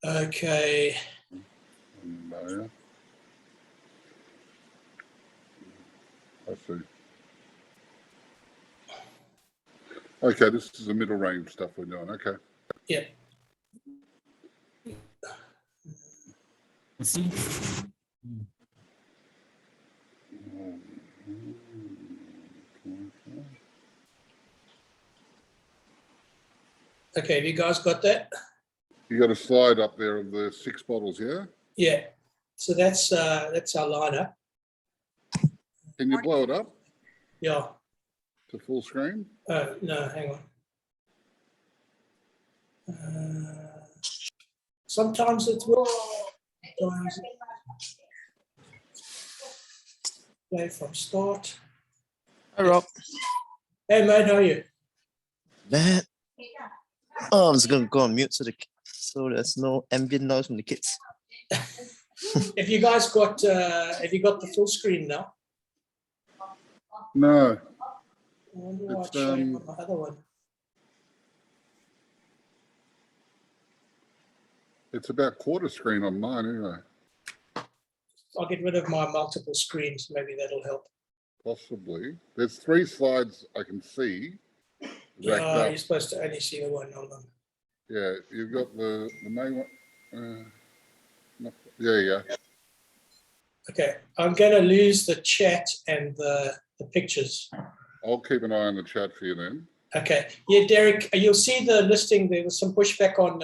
Okay. I see. Okay, this is the middle range stuff we're doing. Okay. Yeah. Okay, have you guys got that? You got a slide up there of the 6 bottles, yeah? Yeah. So that's our lineup. Can you blow it up Yeah. to full screen? No, hang on. Sometimes it will. Play from start. Hi, Rob. Hey, mate, how are you? That. Oh, I'm just going to go on mute so there's no ambient noise from the kids. Have you guys got the full screen now? No. I wonder why it's showing on the other one. It's about quarter screen on mine anyway. I'll get rid of my multiple screens. Maybe that'll help. Possibly. There's 3 slides I can see. Yeah, you're supposed to only see the one. Hold on. Yeah, you've got the main one. There you go. Okay, I'm going to lose the chat and the pictures. I'll keep an eye on the chat for you then. Okay. Yeah, Derek, you'll see the listing. There was some pushback on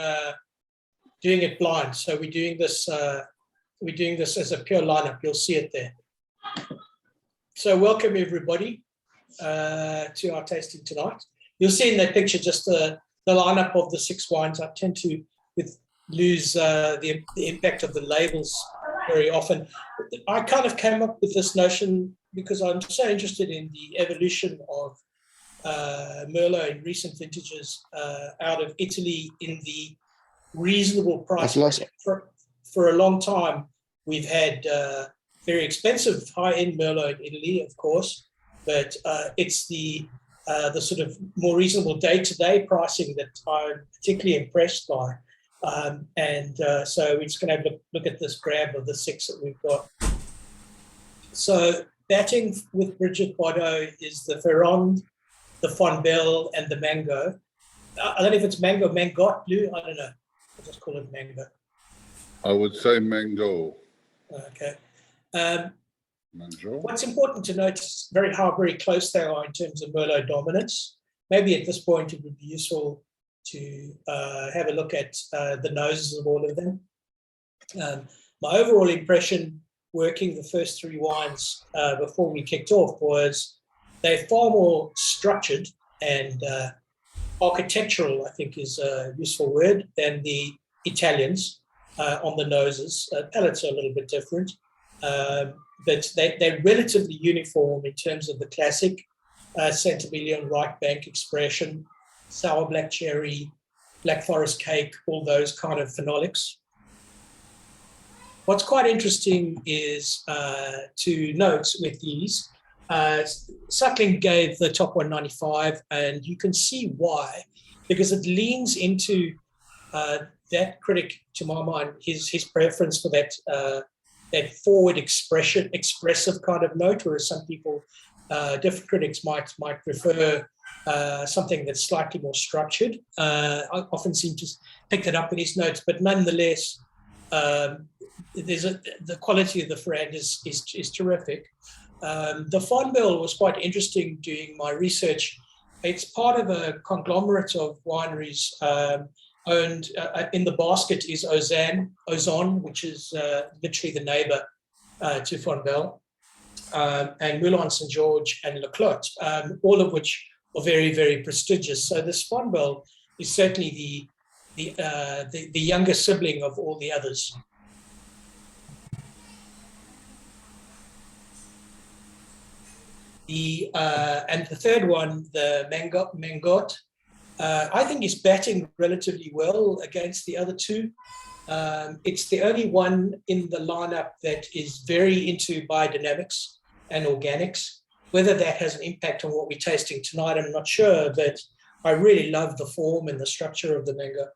doing it blind. So we're doing this as a pure lineup. You'll see it there. So welcome everybody to our tasting tonight. You'll see in that picture just the lineup of the 6 wines. I tend to lose the impact of the labels very often. I kind of came up with this notion because I'm so interested in the evolution of Merlot in recent vintages out of Italy in the reasonable price. For a long time, we've had very expensive high-end Merlot in Italy, of course, but it's the sort of more reasonable day-to-day pricing that I'm particularly impressed by. So we're just going to have a look at this grab of the 6 that we've got. So batting with Brigitte Bardot is the Ferrand, the Fonbel, and the Mangot. I don't know if it's Mangot, Blue, I don't know. I'll just call it Mango. I would say Mango. Okay. Mango. What's important to note is how very close they are in terms of Merlot dominance. Maybe at this point it would be useful to have a look at the noses of all of them. My overall impression working the first 3 wines before we kicked off was they're far more structured and architectural, I think is a useful word, than the Italians on the noses. Palates are a little bit different, but they're relatively uniform in terms of the classic Sant'Antimo right bank expression, sour black cherry, black forest cake, all those kind of phenolics. What's quite interesting is to note with these, Suckling gave the top 195, and you can see why, because it leans into that critic, to my mind, his preference for that forward expressive kind of note, whereas some people, different critics might prefer something that's slightly more structured. I often seem to pick that up in his notes, but nonetheless, the quality of the Ferrand is terrific. The Fonbel was quite interesting doing my research. It's part of a conglomerate of wineries owned, in the basket is Ozon, which is literally the neighbor to Fonbel, and Moulin St. George and Le Clos, all of which are very, very prestigious. So this Fonbel is certainly the younger sibling of all the others. And the third one, the Mangot, I think is batting relatively well against the other 2. It's the only one in the lineup that is very into biodynamics and organics. Whether that has an impact on what we're tasting tonight, I'm not sure, but I really love the form and the structure of the Mangot.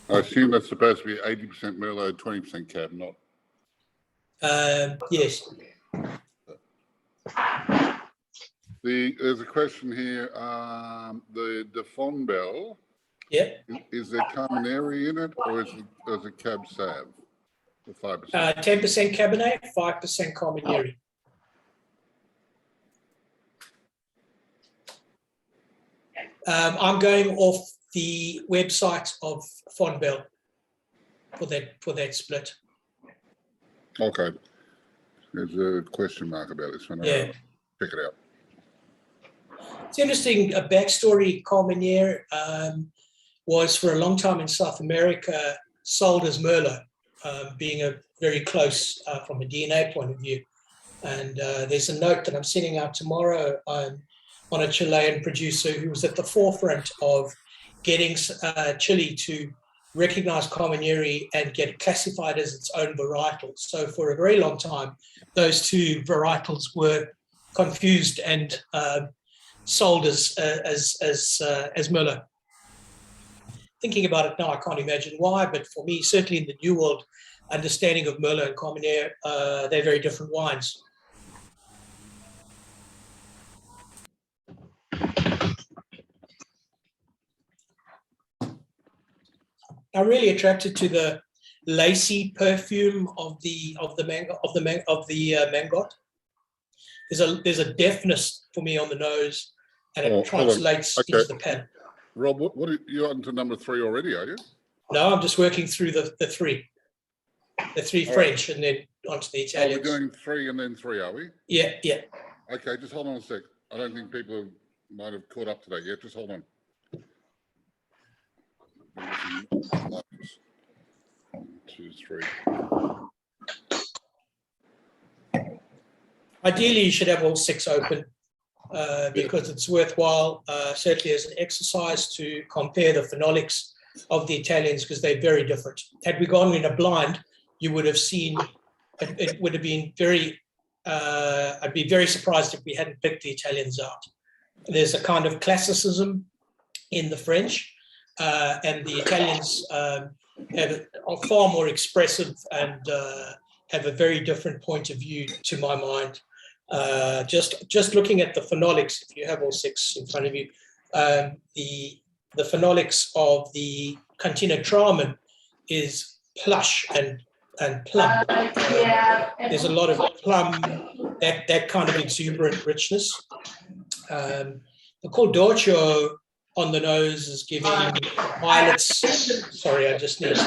I assume that's supposed to be 80% Merlot, 20% Cab, not. Yes. There's a question here. The Fonbel, Yeah. is there Carmenere in it, or is it Cab Sav? The 5%. 10% Cabernet, 5% Carmenere. I'm going off the website of Fonbel for that split. Okay. There's a question mark about this one. Yeah. Check it out. It's interesting, a backstory. Carmenere was for a long time in South America sold as Merlot, being a very close from a DNA point of view. And there's a note that I'm sending out tomorrow on a Chilean producer who was at the forefront of getting Chile to recognize Carmenere and get it classified as its own varietal. So for a very long time, those two varietals were confused and sold as Merlot. Thinking about it now, I can't imagine why, but for me, certainly in the New World understanding of Merlot and Carmenere, they're very different wines. I'm really attracted to the lacy perfume of the Mangot. There's a deftness for me on the nose, and it translates into the palate. Rob, what are you on to number 3 already? Are you? No, I'm just working through the three French, and then onto the Italians. We're doing 3 and then 3, are we? Yeah. Okay, just hold on a sec. I don't think people might have caught up to that yet. Just hold on. 1, 2, 3. Ideally, you should have all 6 open because it's worthwhile, certainly as an exercise, to compare the phenolics of the Italians, because they're very different. Had we gone in a blind, you would have seen, it would have been very, I'd be very surprised if we hadn't picked the Italians out. There's a kind of classicism in the French, and the Italians are far more expressive and have a very different point of view, to my mind. Just looking at the phenolics, if you have all 6 in front of you, the phenolics of the Cantina Tramin is plush and plum. There's a lot of plum, that kind of exuberant richness. The Cordocchio on the nose is giving violets. Sorry, I just need to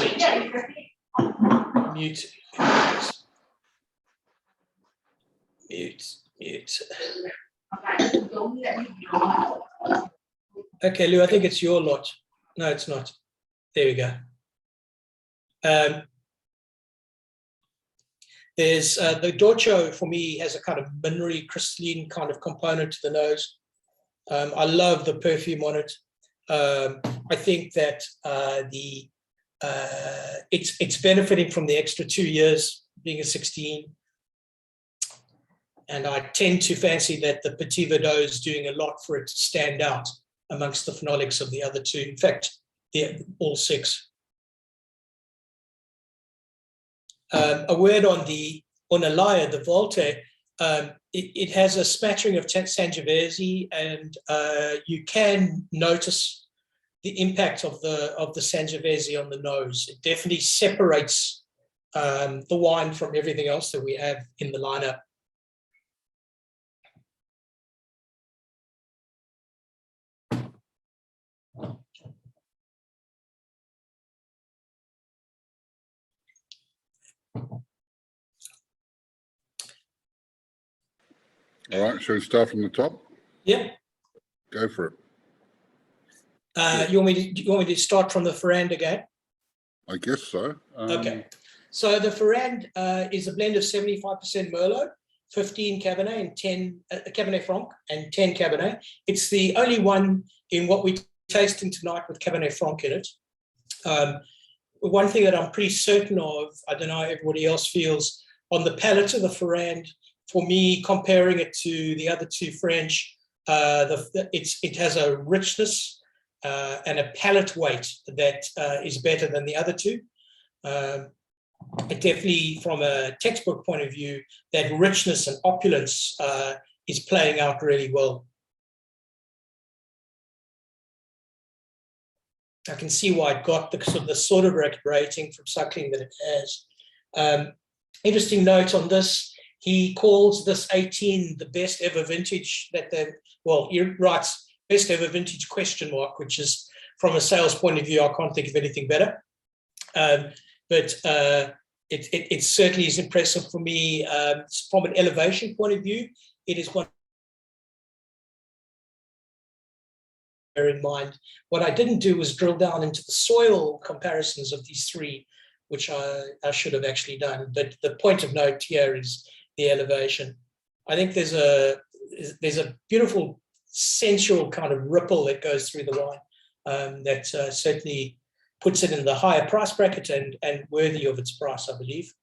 mute. Mute. Okay, Lou, I think it's your lot. No, it's not. There we go. There's the Dolce, for me, has a kind of minery, crystalline kind of component to the nose. I love the perfume on it. I think that it's benefiting from the extra 2 years, being a 16. And I tend to fancy that the Petit Verdot is doing a lot for it to stand out amongst the phenolics of the other 2. In fact, all 6. A word on the Ornellaia, the Volte. It has a smattering of Sangiovese, and you can notice the impact of the Sangiovese on the nose. It definitely separates the wine from everything else that we have in the lineup. All right, shall we start from the top? Yeah. Go for it. You want me to start from the Ferrand again? I guess so. Okay. So the Ferrand is a blend of 75% Merlot, 15 Cabernet, and 10 Cabernet Franc, and 10 Cabernet. It's the only one in what we're tasting tonight with Cabernet Franc in it. One thing that I'm pretty certain of, I don't know how everybody else feels, on the palate of the Ferrand, for me, comparing it to the other 2 French, it has a richness and a palate weight that is better than the other two. It definitely, from a textbook point of view, that richness and opulence is playing out really well. I can see why it got the sort of rating from suckling that it has. Interesting note on this, he calls this 18 the best ever vintage that they've, well, he writes best ever vintage question mark, which is, from a sales point of view, I can't think of anything better. But it certainly is impressive for me. From an elevation point of view, it is one. Bear in mind, what I didn't do was drill down into the soil comparisons of these three, which I should have actually done. But the point of note here is the elevation. I think there's a beautiful sensual kind of ripple that goes through the wine that certainly puts it in the higher price bracket and worthy of its price, I believe.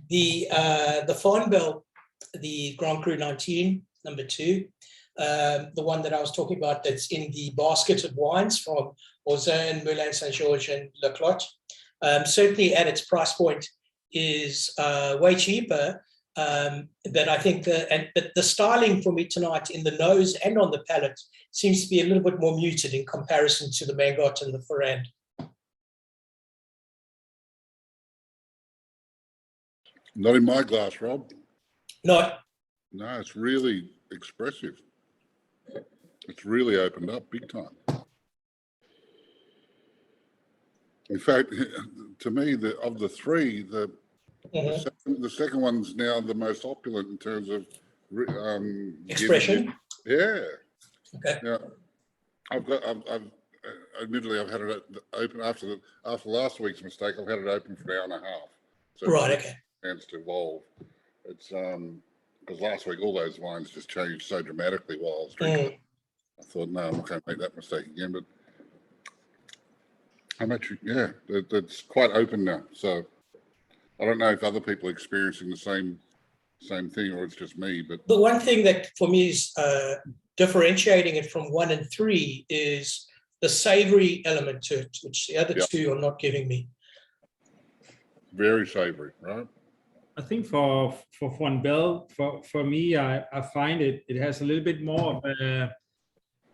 The Fonbel, the Grand Cru 19, number 2, the one that I was talking about that's in the basket of wines from Orzin, Merlot, Saint-Georges, and Le Clos, certainly at its price point is way cheaper. But I think the styling for me tonight in the nose and on the palate seems to be a little bit more muted in comparison to the Mangot and the Ferrand. Not in my glass, Rob. No. No, it's really expressive. It's really opened up big time. In fact, to me, of the three, the second one's now the most opulent in terms of expression. Yeah. Okay. Yeah. Admittedly, I've had it open after last week's mistake. I've had it open for an hour and a half. So right. Okay. Chance to evolve. It's because last week all those wines just changed so dramatically while I was drinking it. I thought, no, I'm not going to make that mistake again. But I'm actually, yeah, it's quite open now. So I don't know if other people are experiencing the same thing or it's just me. But the one thing that for me is differentiating it from 1 and 3 is the savory element to it, which the other two are not giving me. Very savory, right? I think for Fonbel, for me, I find it has a little bit more of a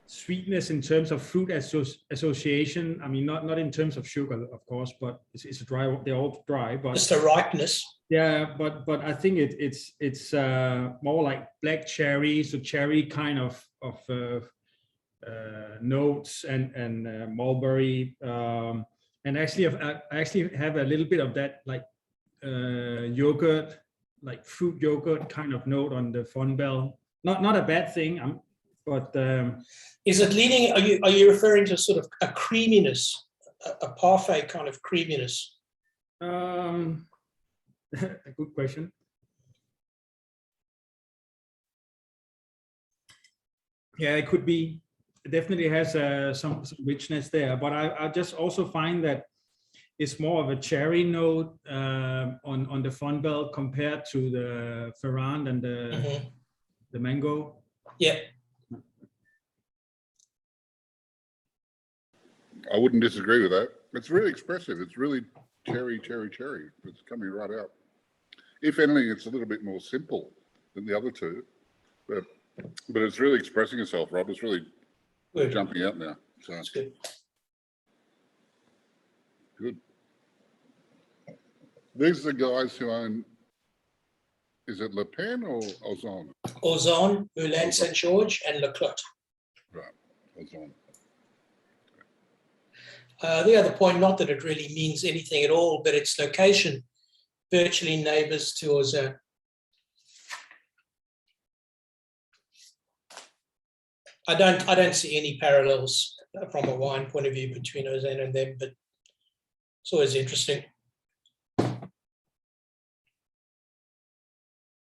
sweetness in terms of fruit association. I mean, not in terms of sugar, of course, but it's a dry. They're all dry, but it's the ripeness. Yeah, but I think it's more like black cherry, so cherry kind of notes and mulberry, and actually I actually have a little bit of that like yogurt, like fruit yogurt kind of note on the Fonbel. Not a bad thing. But is it leaning? Are you referring to sort of a creaminess, a parfait kind of creaminess? A good question. Yeah, it could be. It definitely has some richness there, but I just also find that it's more of a cherry note on the Fonbel compared to the Ferrand and the Mango. Yeah. I wouldn't disagree with that. It's really expressive. It's really cherry. It's coming right out. If anything, it's a little bit more simple than the other two, but it's really expressing itself, Rob. It's really jumping out now. So that's good. Good. These are the guys who own. Is it Le Pen or Orzin? Orzin, Merlot, Saint-Georges, and Le Clos. Right, Orzin. The other point, not that it really means anything at all, but its location, virtually neighbours to Orzin. I don't see any parallels from a wine point of view between Orzin and them, but it's always interesting.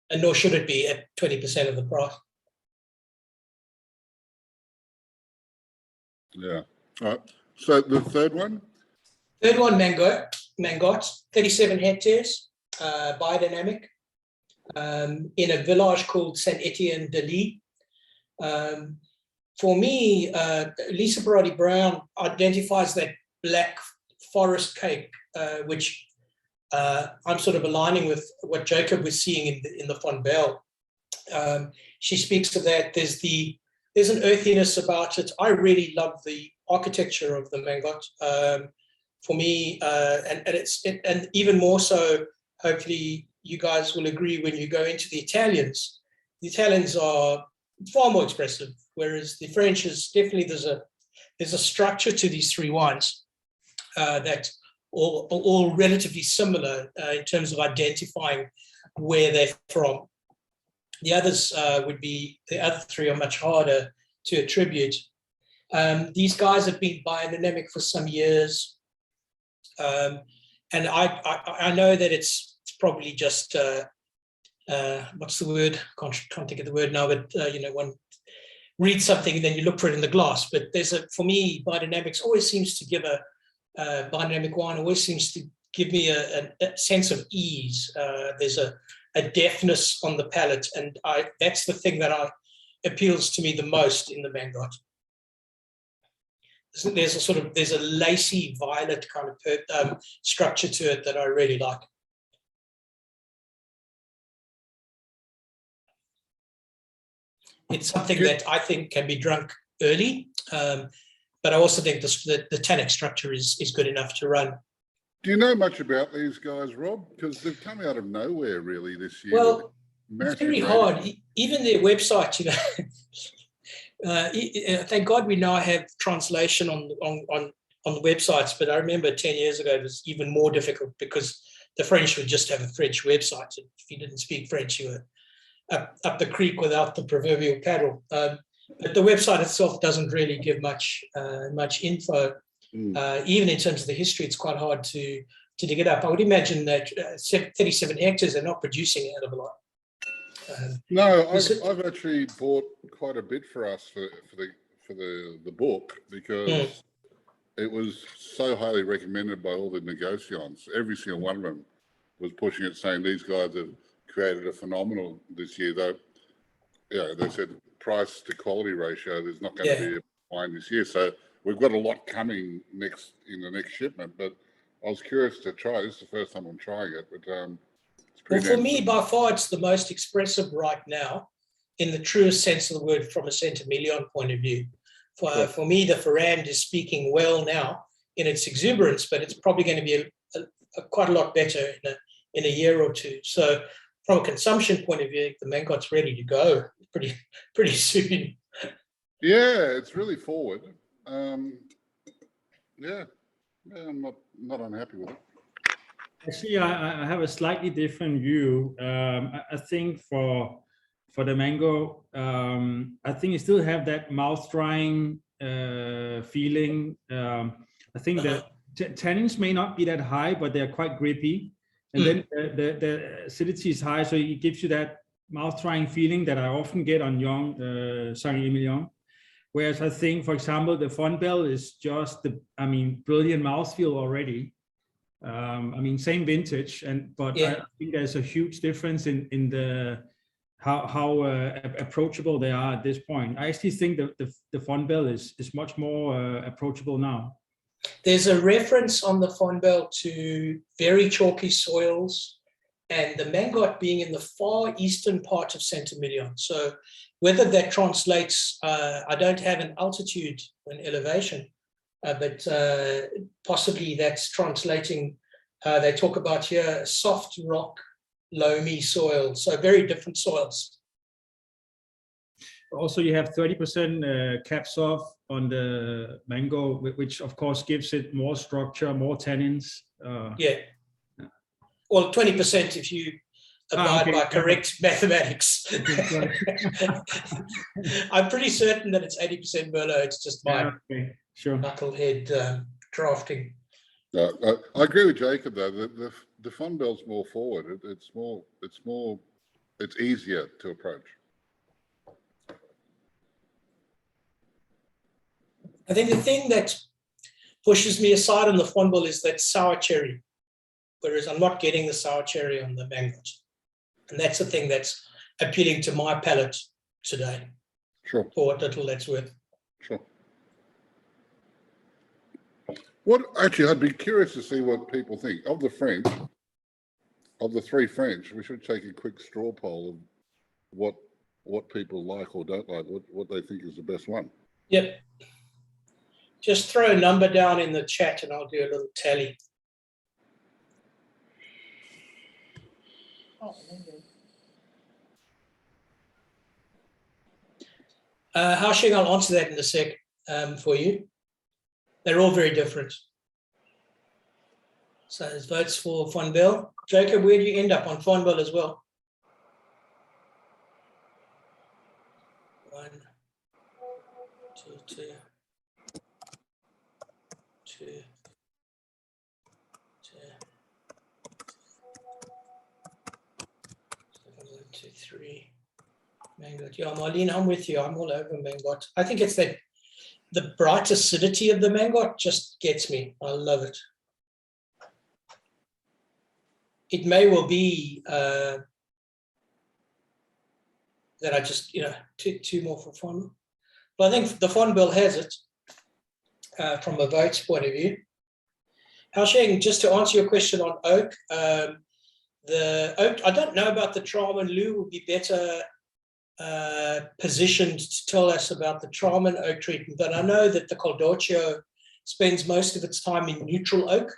And nor should it be at 20% of the price. Yeah. All right. So the third one? Third one, Mangot. Mangot, 37 hectares, biodynamic, in a village called Saint-Étienne-de-Lys. For me, Lisa Barati Brown identifies that black forest cake, which I'm sort of aligning with what Jacob was seeing in the Fonbel. She speaks of that. There's an earthiness about it. I really love the architecture of the Mangot. For me, and even more so, hopefully you guys will agree when you go into the Italians. The Italians are far more expressive, whereas the French is definitely, there's a structure to these three wines that all relatively similar in terms of identifying where they're from. The others the other three are much harder to attribute. These guys have been biodynamic for some years. And I know that it's probably just, what's the word? Can't think of the word now, but one reads something and then you look for it in the glass. But for me, biodynamics always seems to give biodynamic wine always seems to give me a sense of ease. There's a deftness on the palate, and that's the thing that appeals to me the most in the Mangot. There's a lacy violet kind of structure to it that I really like. It's something that I think can be drunk early, but I also think the tannic structure is good enough to run. Do you know much about these guys, Rob? Because they've come out of nowhere really this year. Well, it's very hard. Even their website, thank God we now have translation on the websites, but I remember 10 years ago it was even more difficult because the French would just have a French website. If you didn't speak French, you were up the creek without the proverbial paddle. But the website itself doesn't really give much info. Even in terms of the history, it's quite hard to dig it up. I would imagine that 37 hectares, they're not producing a hell of a lot. No, I've actually bought quite a bit for us for the book because it was so highly recommended by all the negotiants. Every single one of them was pushing it, saying these guys have created a phenomenal this year. Though, they said price to quality ratio. There's not going to be a wine this year, so we've got a lot coming in the next shipment. But I was curious to try. This is the first time I'm trying it, but it's pretty. Well, for me, by far, it's the most expressive right now, in the truest sense of the word, from a Emilion point of view. For me, the Ferrand is speaking well now in its exuberance, but it's probably going to be quite a lot better in a year or two. So, from a consumption point of view, the Mangot's ready to go pretty soon. Yeah, it's really forward. I'm not unhappy with it. Actually, I have a slightly different view. I think for the mango, I think you still have that mouth drying feeling. I think that tannins may not be that high, but they're quite grippy. And then the acidity is high, so it gives you that mouth drying feeling that I often get on young Emilion. Whereas I think, for example, the Fonbel is just brilliant mouthfeel already. Same vintage, but I think there's a huge difference in the how approachable they are at this point. I actually think that the Fonbel is much more approachable now. There's a reference on the Fonbel to very chalky soils, and the Mangot being in the far eastern part of Saint-Emilion. So whether that translates, I don't have an altitude, an elevation, but possibly that's translating. They talk about here soft rock, loamy soil, so very different soils. Also, you have 30% caps off on the mango, which of course gives it more structure, more tannins. Well, 20% if you abide by correct mathematics. I'm pretty certain that it's 80% Merlot. It's just my knucklehead drafting. I agree with Jacob though. The Fonbel's more forward. It's easier to approach. I think the thing that pushes me aside on the Fonbel is that sour cherry. whereas I'm not getting the sour cherry on the Mangot. And that's the thing that's appealing to my palate today, Sure, for what little that's worth. sure. Actually, I'd be curious to see what people think of the French. Of the three French, we should take a quick straw poll of what people like or don't like, what they think is the best one. Yep. Just throw a number down in the chat and I'll do a little tally. Hao-Sheng, I'll answer that in a sec for you. They're all very different. So there's votes for Fonbel. Jacob, where do you end up on Fonbel as well? 1, 2, 2, 2, 2. 1, 2, 3. Mangot. Yeah, Marlene, I'm with you. I'm all over Mangot. I think it's that the bright acidity of the Mangot just gets me. I love it. It may well be that I just, two more for Fonbel. But I think the Fonbel has it from a votes point of view. Hao-Sheng, just to answer your question on oak, the oak, I don't know about the Tramin. Lou will be better positioned to tell us about the Tramin oak treatment, but I know that the Caldoccio spends most of its time in neutral oak.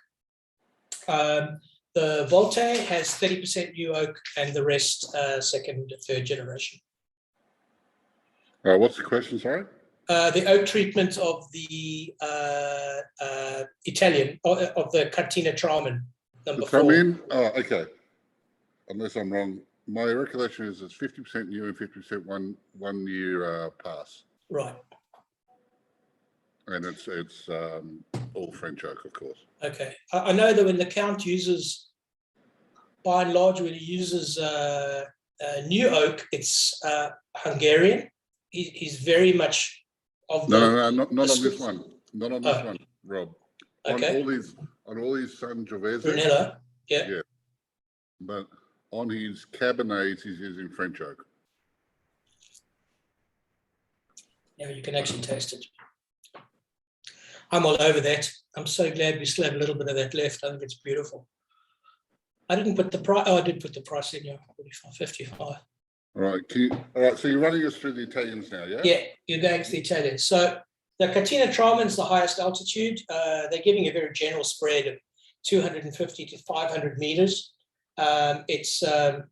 The Volte has 30% new oak and the rest second, third generation. What's the question, sorry? The oak treatment of the Italian, of the Cantina Tramin, number 4. Tramin? Oh, okay. Unless I'm wrong, my recollection is it's 50% new and 50% one year pass. Right. And it's all French oak, of course. Okay. I know that when the Count uses, by and large, when he uses new oak, it's Hungarian. He's very much of the... No, not on this one. Not on this one, Rob. Okay. On all his Sangiovese. Brunello, yeah. Yeah. But on his Cabernets, he's using French oak. Now you can actually taste it. I'm all over that. I'm so glad we still have a little bit of that left. I think it's beautiful. I didn't put the price. Oh, I did put the price in here. 45, 55. All right. All right. So you're running us through the Italians now, yeah? Yeah, you're going to the Italians. So the Cantina Tramin is the highest altitude. They're giving a very general spread of 250 to 500 meters. It's 70%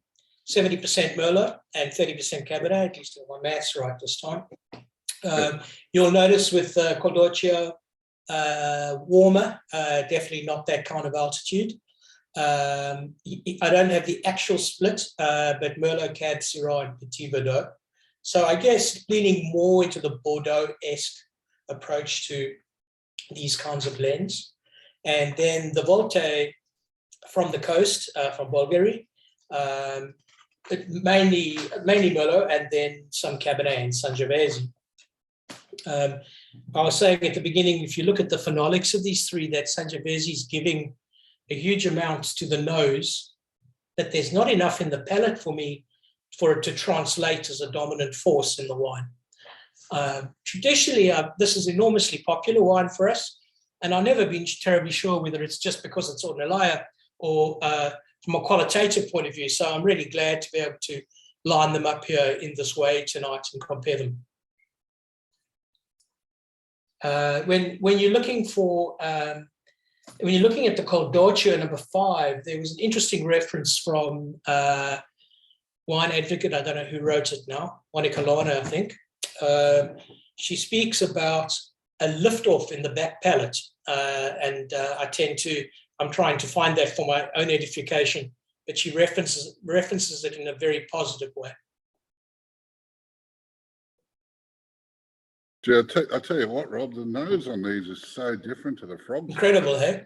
Merlot and 30% Cabernet, at least if my maths right this time. You'll notice with Caldoccio, warmer, definitely not that kind of altitude. I don't have the actual split, but Merlot, Cab, Syrah, and Petit Verdot. So I guess leaning more into the Bordeaux-esque approach to these kinds of blends. And then the Volte from the coast, from Bulgaria, mainly Merlot and then some Cabernet and Sangiovese. I was saying at the beginning, if you look at the phenolics of these three, that Sangiovese is giving a huge amount to the nose, that there's not enough in the palate for me for it to translate as a dominant force in the wine. Traditionally, this is enormously popular wine for us, and I've never been terribly sure whether it's just because it's Ornellaia or from a qualitative point of view. So I'm really glad to be able to line them up here in this way tonight and compare them. When you're looking for, when you're looking at the Caldoccio number 5, there was an interesting reference from Wine Advocate. I don't know who wrote it now, Monica Lana, I think. She speaks about a lift-off in the back palate, and I'm trying to find that for my own edification, but she references it in a very positive way. Yeah, I tell you what, Rob, the nose on these is so different to the frogs. Incredible, hey?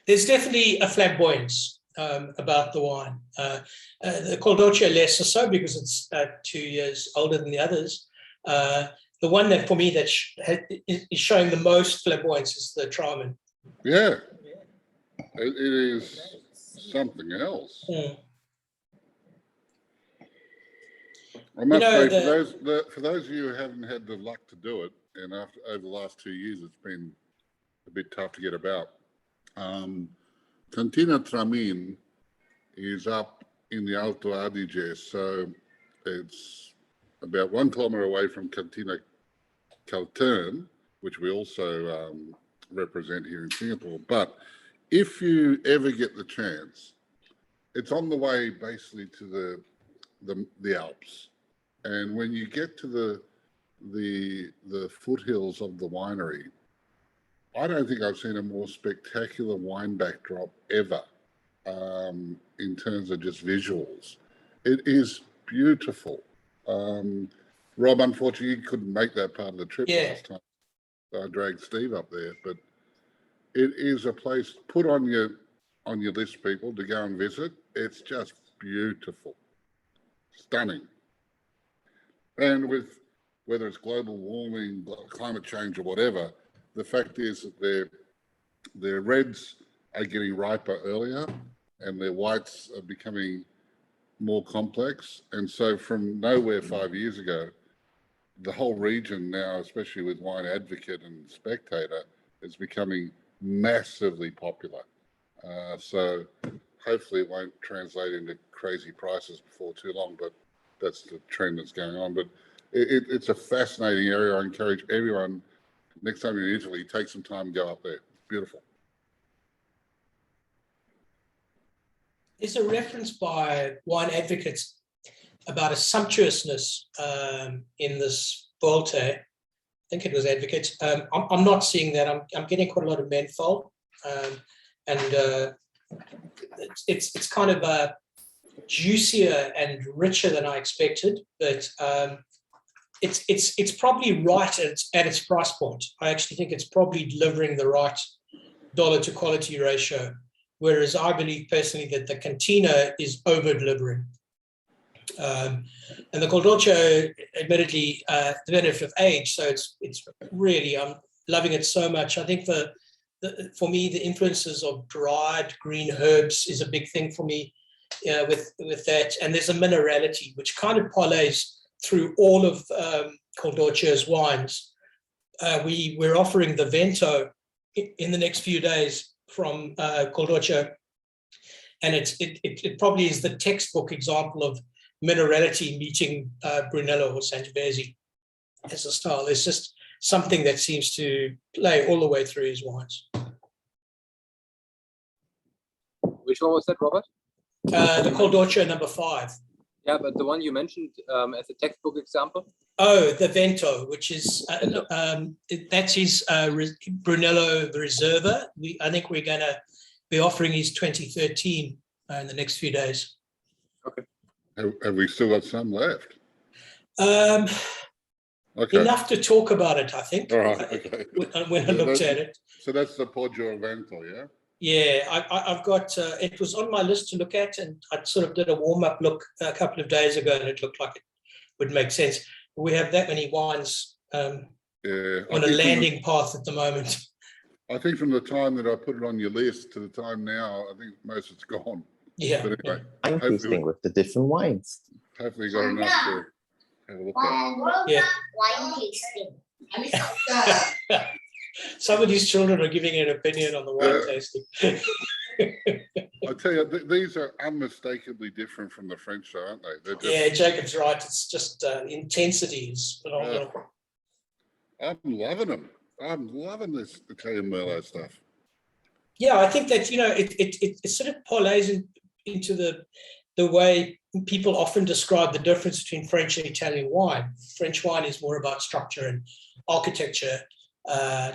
There's definitely a flamboyance about the wine. The Caldoccio less so because it's 2 years older than the others. The one that for me that is showing the most flamboyance is the Tramin. Yeah. It is something else. Mm. I must know, say, for those of you who haven't had the luck to do it, and over the last 2 years, it's been a bit tough to get about. Cantina Tramin is up in the Alto Adige, so it's about 1 kilometre away from Cantina Caltern, which we also represent here in Singapore. But if you ever get the chance, it's on the way basically to the Alps. And when you get to the foothills of the winery, I don't think I've seen a more spectacular wine backdrop ever in terms of just visuals. It is beautiful. Rob, unfortunately, couldn't make that part of the trip last time. So I dragged Steve up there, but it is a place, put on your list, people, to go and visit. It's just beautiful, stunning. And with whether it's global warming, climate change, or whatever, the fact is that their reds are getting riper earlier and their whites are becoming more complex. And so from nowhere 5 years ago, the whole region now, especially with Wine Advocate and Spectator, is becoming massively popular. So hopefully it won't translate into crazy prices before too long, but that's the trend that's going on. But it's a fascinating area. I encourage everyone, next time you're in Italy, take some time and go up there. It's beautiful. There's a reference by Wine Advocates about a sumptuousness in this Volte. I think it was Advocates. I'm not seeing that. I'm getting quite a lot of menthol, and it's kind of juicier and richer than I expected, but it's probably right at its price point. I actually think it's probably delivering the right dollar to quality ratio, whereas I believe personally that the Cantina is over delivering. And the Col d'Orcio, admittedly, the benefit of age, so it's really, I'm loving it so much. I think for me, the influences of dried green herbs is a big thing for me with that. And there's a minerality which kind of parlays through all of Col d'Orcio's wines. We're offering the Vento in the next few days from Col d'Orcio, and it probably is the textbook example of minerality meeting Brunello or Sangiovese as a style. It's just something that seems to play all the way through his wines. Which one was that, Robert? The Col d'Orcio number 5. Yeah, but the one you mentioned as a textbook example? Oh, the Vento, which is, that's his Brunello Reserva. I think we're going to be offering his 2013 in the next few days. Okay. Have we still got some left? Okay. Enough to talk about it, I think. All right, okay. When I looked at it. So that's the Poggio Vento, yeah? Yeah, I've got, it was on my list to look at, and I sort of did a warm-up look a couple of days ago, and it looked like it would make sense. We have that many wines on a landing path at the moment. I think from the time that I put it on your list to the time now, I think most of it's gone. Yeah. But anyway, I'm tasting with the different wines. hopefully you got enough to have a look at. Yeah. Wine tasting. Some of these children are giving an opinion on the wine tasting. I tell you, these are unmistakably different from the French, though, aren't they? They're just, Yeah, Jacob's right. It's just intensity is phenomenal. I'm loving them. I'm loving this Italian Merlot stuff. Yeah, I think that, it sort of parlays into the way people often describe the difference between French and Italian wine. French wine is more about structure and architecture,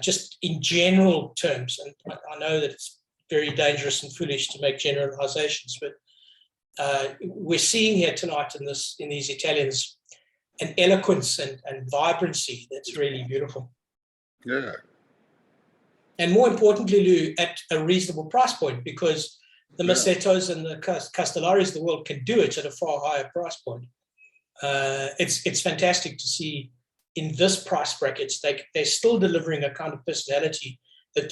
just in general terms. And I know that it's very dangerous and foolish to make generalizations, but we're seeing here tonight in these Italians an eloquence and vibrancy that's really beautiful. Yeah. And more importantly, Lou, at a reasonable price point, because the Massettos and the Castellaris of the world can do it at a far higher price point. It's fantastic to see in this price brackets, they're still delivering a kind of personality that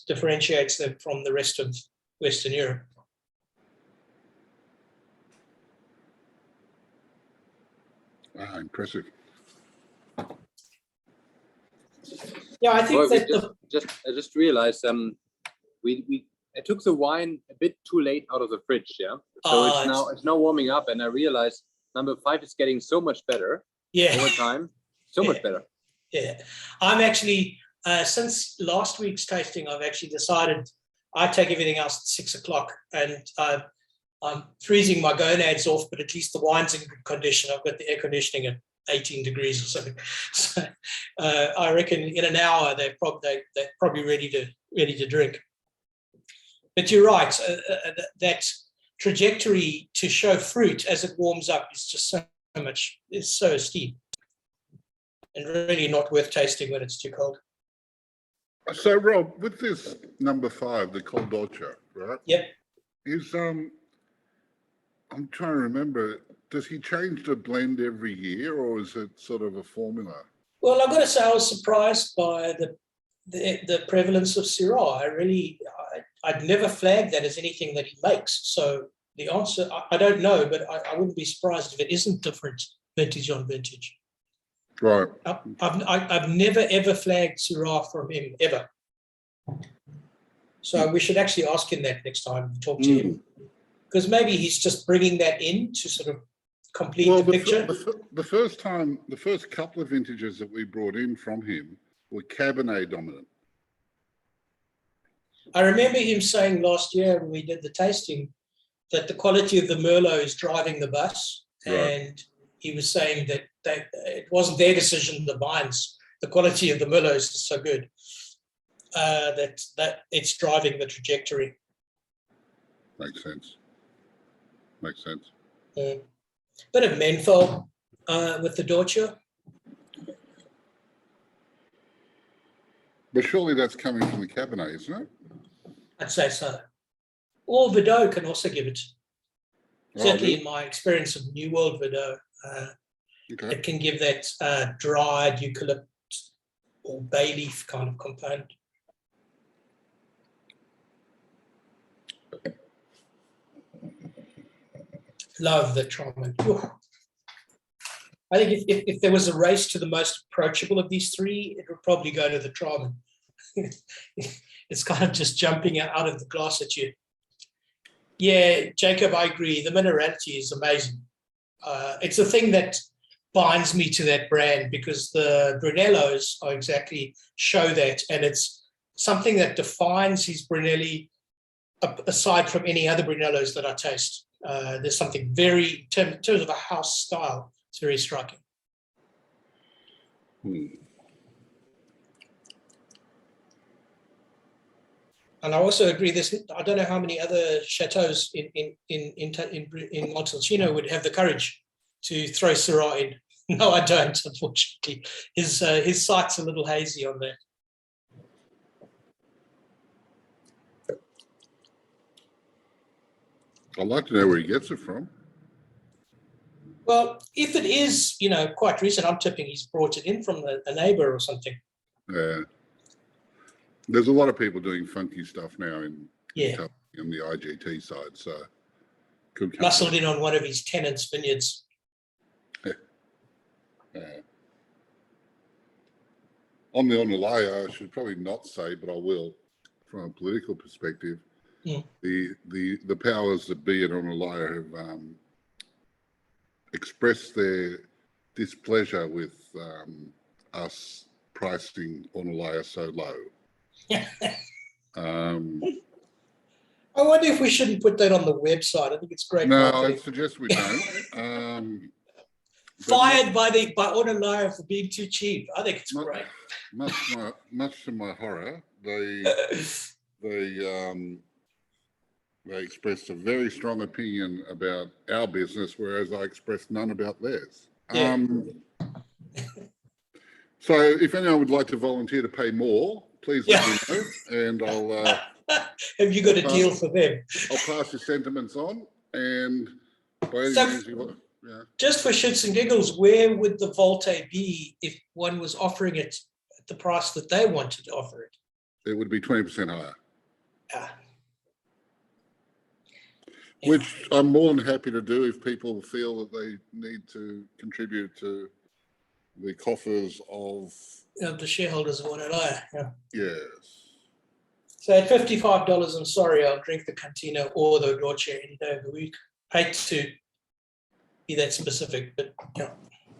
differentiates them from the rest of Western Europe. Ah, impressive. Yeah, I think Well, we that I just realized I took the wine a bit too late out of the fridge, yeah. So it's now warming up, and I realized number 5 is getting so much better over time, so much better. Yeah, I'm actually since last week's tasting, I've actually decided I take everything else at 6 o'clock, and I'm freezing my gonads off, but at least the wine's in good condition. I've got the air conditioning at 18 degrees or something. So I reckon in an hour they're probably ready to drink. But you're right, that trajectory to show fruit as it warms up is just so much, it's so steep, and really not worth tasting when it's too cold. So, Rob, with this number 5, the Col Dolce, right? Yep. Is I'm trying to remember. Does he change the blend every year, or is it sort of a formula? Well, I've got to say I was surprised by the prevalence of Syrah. I'd never flagged that as anything that he makes. So the answer, I don't know, but I wouldn't be surprised if it isn't different vintage on vintage. Right. I've never ever flagged Syrah from him ever. So we should actually ask him that next time we talk to him, because maybe he's just bringing that in to sort of complete the picture. The first couple of vintages that we brought in from him were Cabernet dominant. I remember him saying last year when we did the tasting that the quality of the Merlot is driving the bus, and he was saying that it wasn't their decision, the vines. The quality of the Merlot is so good that it's driving the trajectory. Makes sense. Bit of menthol with the Dolce. But surely that's coming from the Cabernet, isn't it? I'd say so. Or Verdot can also give it. Certainly in my experience of New World Verdot, it can give that dried eucalypt or bay leaf kind of component. Love the Tramin. I think if there was a race to the most approachable of these three, it would probably go to the Tramin. It's kind of just jumping out of the glass at you. Yeah, Jacob, I agree. The minerality is amazing. It's the thing that binds me to that brand, because the Brunellos are exactly show that, and it's something that defines his Brunelli aside from any other Brunellos that I taste. There's something very, in terms of a house style, it's very striking. And I also agree. I don't know how many other chateaus in Montalcino would have the courage to throw Syrah in. No, I don't. Unfortunately, his site's a little hazy on that. I'd like to know where he gets it from. Well, if it is, quite recent, I'm tipping he's brought it in from a neighbour or something. Yeah. There's a lot of people doing funky stuff now in the IGT side, so could come muscled in on one of his tenants' vineyards. On the Ornellaia, I should probably not say, but I will, from a political perspective. The powers that be at Ornellaia have expressed their displeasure with us pricing Ornellaia so low. I wonder if we shouldn't put that on the website. I think it's great. No, I suggest we don't. Fired by Ornellaia for being too cheap. I think it's great. Much to my horror, they expressed a very strong opinion about our business, whereas I expressed none about theirs. So if anyone would like to volunteer to pay more, please let me know, and I'll... have you got a deal for them? I'll pass your sentiments on, and by any means you want... Just for shits and giggles, where would the Volte be if one was offering it at the price that they wanted to offer it? It would be 20% higher. Which I'm more than happy to do if people feel that they need to contribute to the coffers of the shareholders of Ornellaia. Yeah. yes. So at $55, I'm sorry, I'll drink the Cantina or the Dolce any day of the week. Hate to be that specific, but yeah.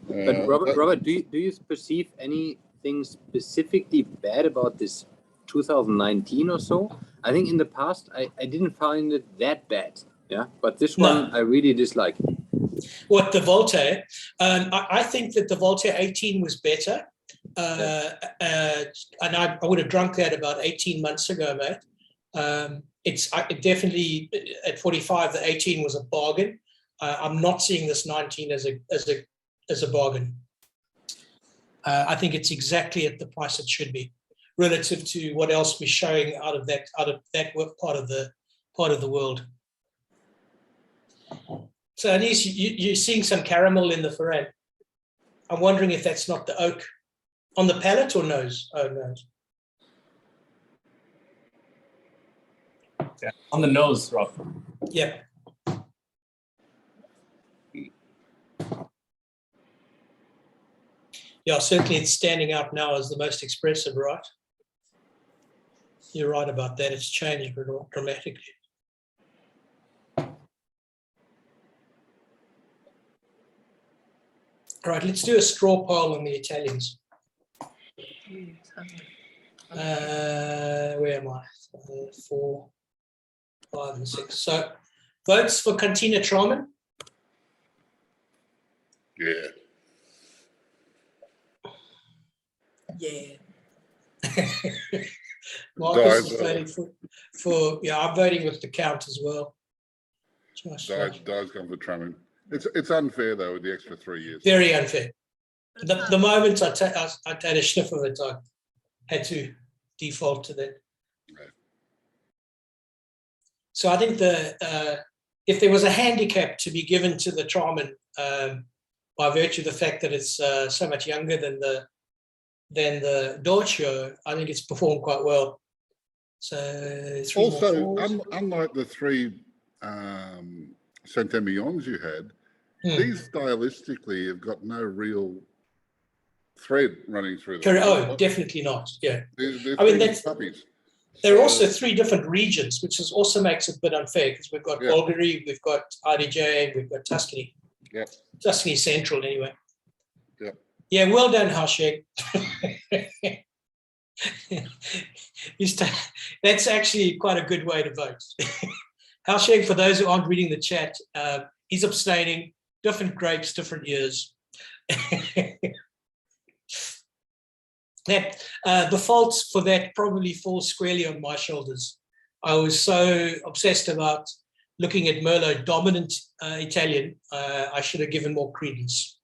But Robert, do you perceive anything specifically bad about this 2019 or so? I think in the past I didn't find it that bad. Yeah, but this one I really dislike. What, the Volte? I think that the Volte 18 was better. And I would have drunk that about 18 months ago, mate. It definitely at 45, the 18 was a bargain. I'm not seeing this 19 as a bargain. I think it's exactly at the price it should be, relative to what else we're showing out of that part of the world. So at least you're seeing some caramel in the Ferrand. I'm wondering if that's not the oak on the palate or nose. Oh, nose. Yeah, on the nose, Rob. Yeah. Yeah, certainly it's standing out now as the most expressive, right? You're right about that. It's changed dramatically. All right, let's do a straw poll on the Italians. Where am I? 4, 5, and 6. So, votes for Cantina Tramin? Yeah. Yeah. Marcus is voting for, yeah, I'm voting with the count as well. Does come for Tramin. It's unfair though with the extra 3 years. Very unfair. The moment I had a sniff of it, I had to default to that. Right. So I think if there was a handicap to be given to the Tramin by virtue of the fact that it's so much younger than the Dolce, I think it's performed quite well. So also, unlike the 3 Sant'Antimo you had, these stylistically have got no real thread running through them. Oh, definitely not. Yeah. They're I mean, puppies. There are also 3 different regions, which also makes it a bit unfair because we've got Bulgari, we've got Adige, we've got Tuscany. Yeah. Tuscany Central, anyway. Yeah. Yeah, well done, Hasheg. That's actually quite a good way to vote. Hasheg, for those who aren't reading the chat, he's abstaining. Different grapes, different years. The fault for that probably falls squarely on my shoulders. I was so obsessed about looking at Merlot dominant Italian. I should have given more credence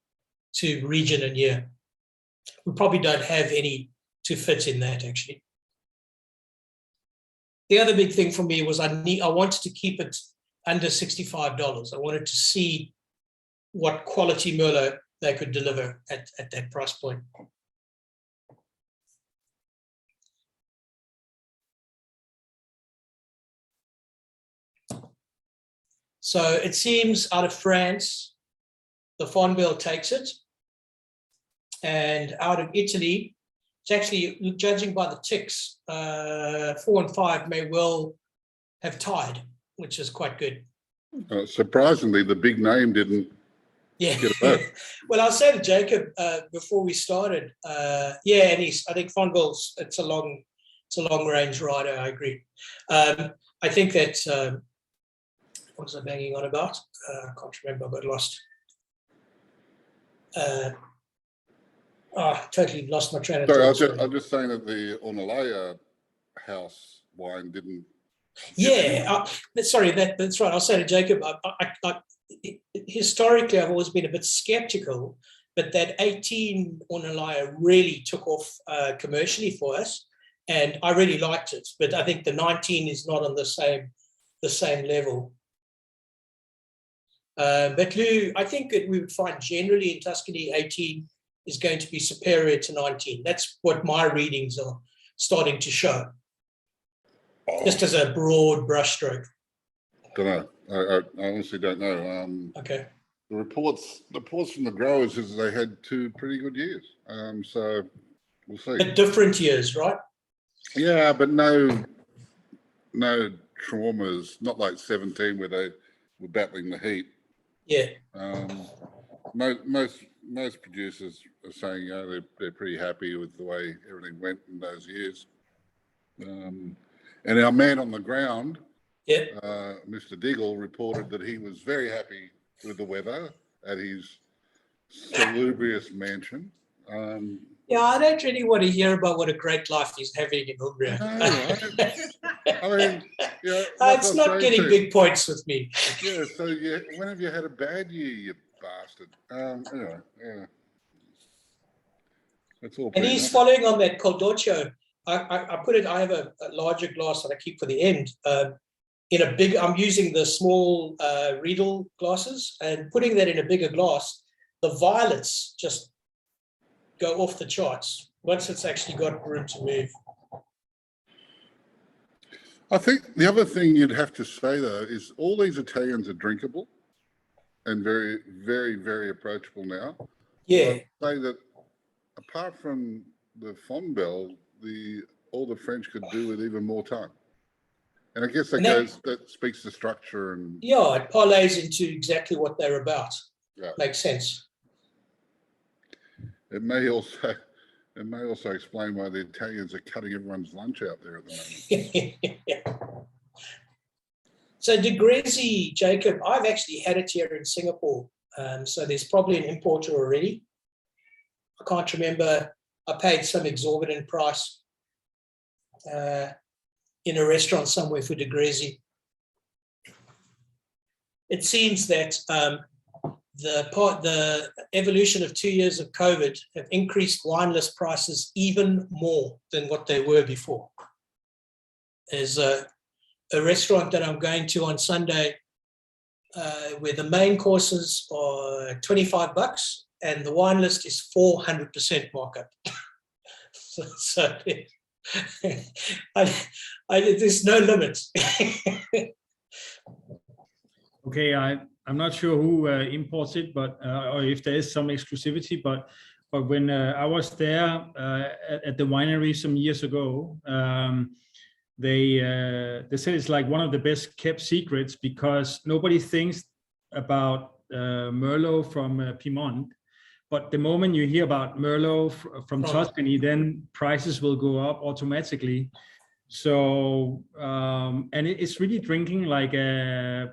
to region and year. We probably don't have any to fit in that, actually. The other big thing for me was I wanted to keep it under $65. I wanted to see what quality Merlot they could deliver at that price point. So it seems out of France, the Fonbel takes it. And out of Italy, it's actually, judging by the ticks, 4 and 5 may well have tied, which is quite good. Surprisingly, the big name didn't get a vote. Well, I was saying to Jacob before we started, yeah, and I think Fonbel's, it's a long range rider, I agree. I think that, what was I banging on about? I can't remember, I got lost. Totally lost my train of thought. Sorry, I'm just saying that the Ornellaia house wine didn't. Yeah, sorry, that's right. I'll say to Jacob, historically, I've always been a bit skeptical, but that 18 Ornellaia really took off commercially for us, and I really liked it. But I think the 19 is not on the same level. But Lou, I think that we would find generally in Tuscany 18 is going to be superior to 19. That's what my readings are starting to show. Just as a broad brushstroke. Don't know. I honestly don't know. Okay. The reports from the growers is they had 2 pretty good years. So we'll see. But different years, right? Yeah, but no traumas, not like 17 where they were battling the heat. Yeah. Most producers are saying they're pretty happy with the way everything went in those years. And our man on the ground, Yeah. Mr. Diggle, reported that he was very happy with the weather at his salubrious mansion. Yeah, I don't really want to hear about what a great life he's having in Umbria. I mean, yeah, it's not getting big points with me. Yeah, so when have you had a bad year, you bastard? Anyway, yeah. That's all. And he's following on that Caldoccio. I have a larger glass that I keep for the end. In a big, I'm using the small Riedel glasses and putting that in a bigger glass. The violets just go off the charts once it's actually got room to move. I think the other thing you'd have to say though is all these Italians are drinkable and very, very, very approachable now. Yeah. I'd say that apart from the Fonbel, all the French could do with even more time. And I guess that speaks to structure and it parlays into exactly what they're about. Yeah. Makes sense. It may also explain why the Italians are cutting everyone's lunch out there at the moment. So De Grezi, Jacob, I've actually had it here in Singapore. So there's probably an importer already. I can't remember. I paid some exorbitant price in a restaurant somewhere for De Grezi. It seems that the evolution of 2 years of COVID have increased wine list prices even more than what they were before. There's a restaurant that I'm going to on Sunday where the main courses are $25 and the wine list is 400% markup. so there's no limit. Okay, I'm not sure who imports it, but or if there is some exclusivity. But when I was there at the winery some years ago, they said it's like one of the best kept secrets because nobody thinks about Merlot from Piedmont. But the moment you hear about Merlot from Tuscany, then prices will go up automatically. So, and it's really drinking like a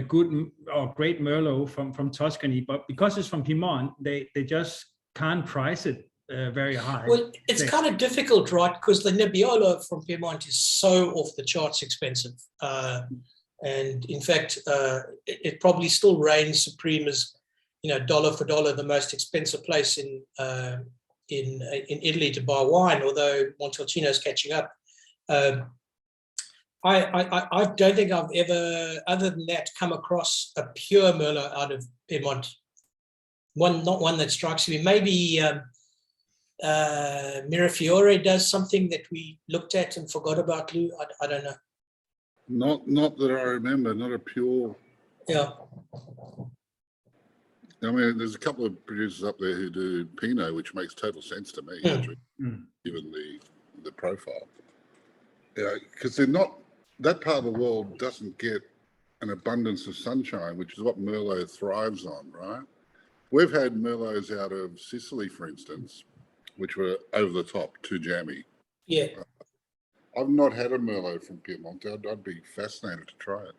good or great Merlot from Tuscany, but because it's from Piedmont, they just can't price it very high. Well, it's kind of difficult, right? Because the Nebbiolo from Piedmont is so off the charts expensive. And in fact, it probably still reigns supreme as, dollar for dollar, the most expensive place in Italy to buy wine, although Montalcino is catching up. I don't think I've ever, other than that, come across a pure Merlot out of Piedmont. Not one that strikes me. Maybe Mirafiore does something that we looked at and forgot about, Lou. I don't know. Not that I remember. Not a pure. Yeah. I mean, there's a couple of producers up there who do Pinot, which makes total sense to me, actually, given the profile. Yeah, because they're not, that part of the world doesn't get an abundance of sunshine, which is what Merlot thrives on, right? We've had Merlots out of Sicily, for instance, which were over the top, too jammy. Yeah. I've not had a Merlot from Piedmont. I'd be fascinated to try it.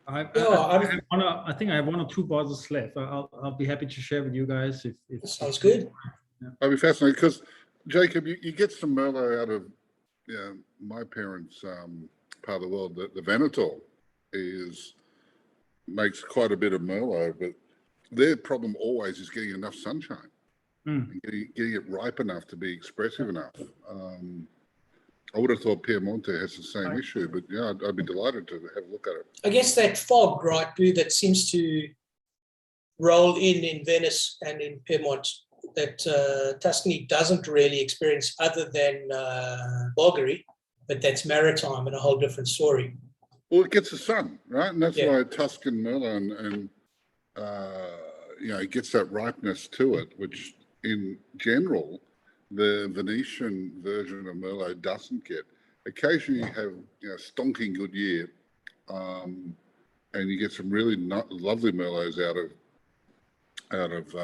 I think I have 1 or 2 bottles left. I'll be happy to share with you guys. If sounds good. Yeah. I'd be fascinated because, Jacob, you get some Merlot out of my parents' part of the world. The Veneto makes quite a bit of Merlot, but their problem always is getting enough sunshine, and getting it ripe enough to be expressive enough. I would have thought Piemonte has the same issue, but yeah, I'd be delighted to have a look at it. I guess that fog, right, Blue, that seems to roll in Venice and in Piedmont, that Tuscany doesn't really experience other than Bulgari, but that's maritime and a whole different story. Well, it gets the sun, right? And that's Yeah. why Tuscan Merlot and it gets that ripeness to it, which in general, the Venetian version of Merlot doesn't get. Occasionally you have, stonking good year, and you get some really lovely Merlots out of